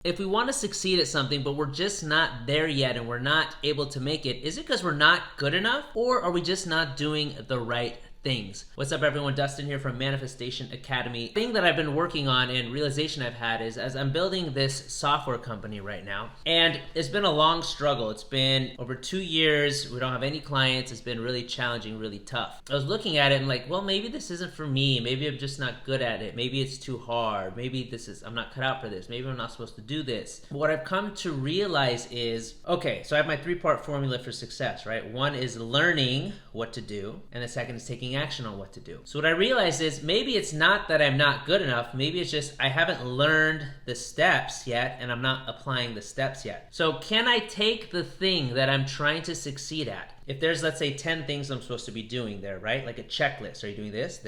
If we want to succeed at something, but we're just not there yet and we're not able to make it, is it because we're not good enough, or are we just not doing the right things? What's up, everyone? Dustin here from Manifestation Academy. The thing that I've been working on and realization I've had is as I'm building this software company right now, and it's been a long struggle. It's been over 2 years. We don't have any clients. It's been really challenging, really tough. I was looking at it and like, well, maybe this isn't for me. Maybe I'm just not good at it. Maybe it's too hard. Maybe I'm not cut out for this. Maybe I'm not supposed to do this. What I've come to realize is, okay, so I have my 3-part formula for success, right? One is learning what to do, and the second is taking action on what to do. So what I realized is maybe it's not that I'm not good enough. Maybe it's just I haven't learned the steps yet and I'm not applying the steps yet. So can I take the thing that I'm trying to succeed at? If there's, let's say, 10 things I'm supposed to be doing there, right? Like a checklist. Are you doing this,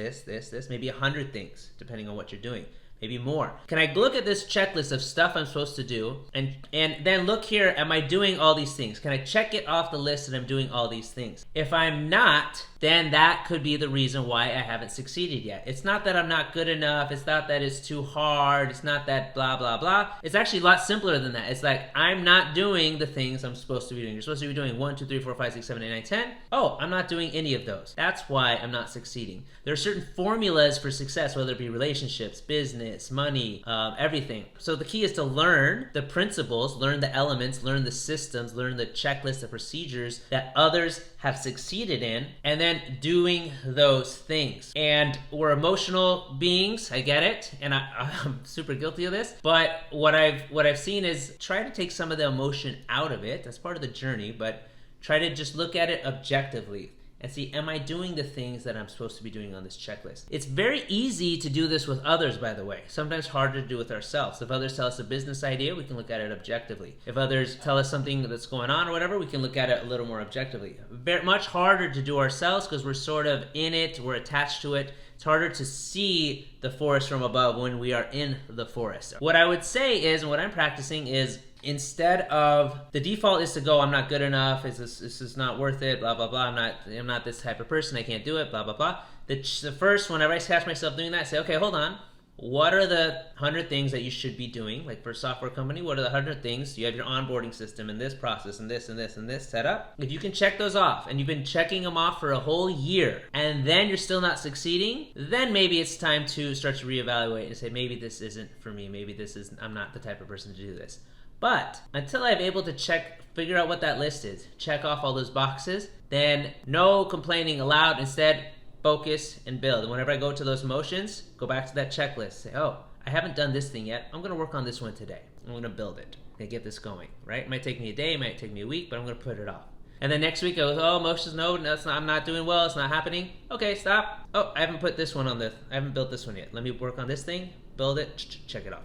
maybe 100 things, depending on what you're doing. Maybe more. Can I look at this checklist of stuff I'm supposed to do and then look here, am I doing all these things? Can I check it off the list that I'm doing all these things? If I'm not, then that could be the reason why I haven't succeeded yet. It's not that I'm not good enough. It's not that it's too hard. It's not that blah, blah, blah. It's actually a lot simpler than that. It's like I'm not doing the things I'm supposed to be doing. You're supposed to be doing 1, 2, 3, 4, 5, 6, 7, 8, 9, 10. Oh, I'm not doing any of those. That's why I'm not succeeding. There are certain formulas for success, whether it be relationships, business, money, everything. So the key is to learn the principles, learn the elements, learn the systems, learn the checklist, the procedures that others have succeeded in, and then doing those things. And we're emotional beings, I get it, and I'm super guilty of this, but what I've seen is try to take some of the emotion out of it. That's part of the journey, but try to just look at it objectively and see, am I doing the things that I'm supposed to be doing on this checklist? It's very easy to do this with others, by the way. Sometimes harder to do with ourselves. If others tell us a business idea, we can look at it objectively. If others tell us something that's going on or whatever, we can look at it a little more objectively. Very much harder to do ourselves because we're sort of in it, we're attached to it. It's harder to see the forest from above when we are in the forest. What I would say is, and what I'm practicing is, instead of, the default is to go, I'm not good enough, this is not worth it, blah, blah, blah, I'm not this type of person, I can't do it, blah, blah, blah. The first, whenever I catch myself doing that, I say, okay, hold on. What are the 100 things that you should be doing? Like for a software company, what are the 100 things? You have your onboarding system and this process and this and this and this set up. If you can check those off and you've been checking them off for a whole year and then you're still not succeeding, then maybe it's time to start to reevaluate and say, maybe this isn't for me. Maybe I'm not the type of person to do this. But until I'm able to figure out what that list is, check off all those boxes, then no complaining allowed. Instead, focus and build. And whenever I go to those motions, go back to that checklist. Say, oh, I haven't done this thing yet. I'm going to work on this one today. I'm going to build it. I'm going to get this going, right? It might take me a day, it might take me a week, but I'm going to put it off. And then next week I go, oh, motions, no, I'm not doing well. It's not happening. Okay, stop. Oh, I haven't put this one on this. I haven't built this one yet. Let me work on this thing, build it, check it off.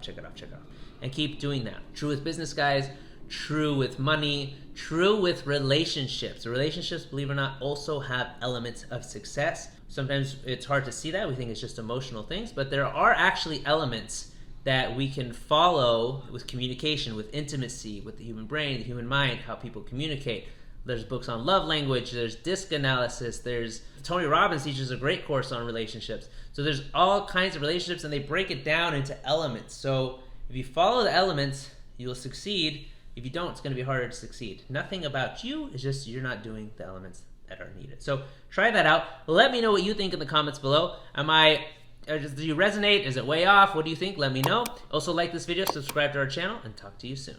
And keep doing that. True with business, guys. True with money. True with relationships. Relationships, believe it or not, also have elements of success. Sometimes it's hard to see that. We think it's just emotional things, but there are actually elements that we can follow with communication, with intimacy, with the human brain, the human mind, how people communicate. There's books on love language, there's disc analysis, there's Tony Robbins teaches a great course on relationships. So there's all kinds of relationships and they break it down into elements. So if you follow the elements, you'll succeed. If you don't, it's going to be harder to succeed. Nothing about you, it's just you're not doing the elements that are needed. So try that out. Let me know what you think in the comments below. Do you resonate? Is it way off? What do you think? Let me know. Also like this video, subscribe to our channel, and talk to you soon.